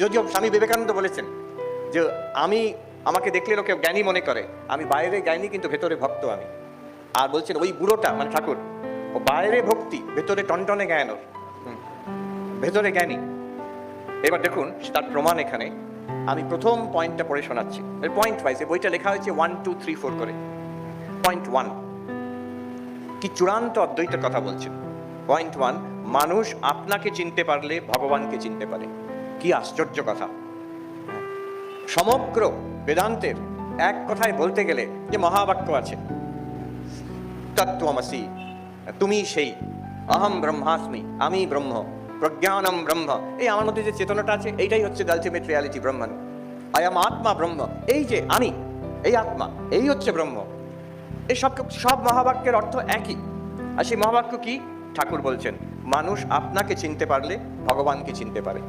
যদিও স্বামী বিবেকানন্দ বলেছেন যে আমাকে দেখলে লোকে জ্ঞানী মনে করে, আমি বাইরে জ্ঞানী কিন্তু ভেতরে ভক্ত আমি। আর বলছেন ওই বুড়োটা মানে ঠাকুর, ও বাইরে ভক্তি ভেতরে টনটনে জ্ঞান, ওর ভেতরে জ্ঞানী। এবার দেখুন তার প্রমাণ এখানে। আমি প্রথম পয়েন্টটা পড়ে শোনাচ্ছি, পয়েন্ট ওয়াইজ বইটা লেখা হয়েছে 1 2 3 4 করে। পয়েন্ট 1 কি চূড়ান্ত অদ্বৈতের কথা বলছেন। পয়েন্ট 1, মানুষ আপনাকে চিনতে পারলে ভগবানকে চিনতে পারে। কি আশ্চর্য কথা। সমগ্র বেদান্তের এক কথায় বলতে গেলে যে মহাবাক্য আছে, তত্ত্বমসি, তুমি সেই, অহম ব্রহ্মাস্মি, আমি ব্রহ্ম, প্রজ্ঞানম ব্রহ্ম, এই আমার মধ্যে যে চেতনাটা আছে এইটাই হচ্ছে আলটিমেট রিয়ালিটি ব্রহ্মান। আয়াম আত্মা ব্রহ্ম, এই যে আমি, এই আত্মা, এই হচ্ছে ব্রহ্ম। এই সব মহাবাক্যের অর্থ একই। আর সেই মহাবাক্য কি? ঠাকুর বলছেন মানুষ আপনাকে চিনতে পারলে ভগবানকে চিনতে পারে।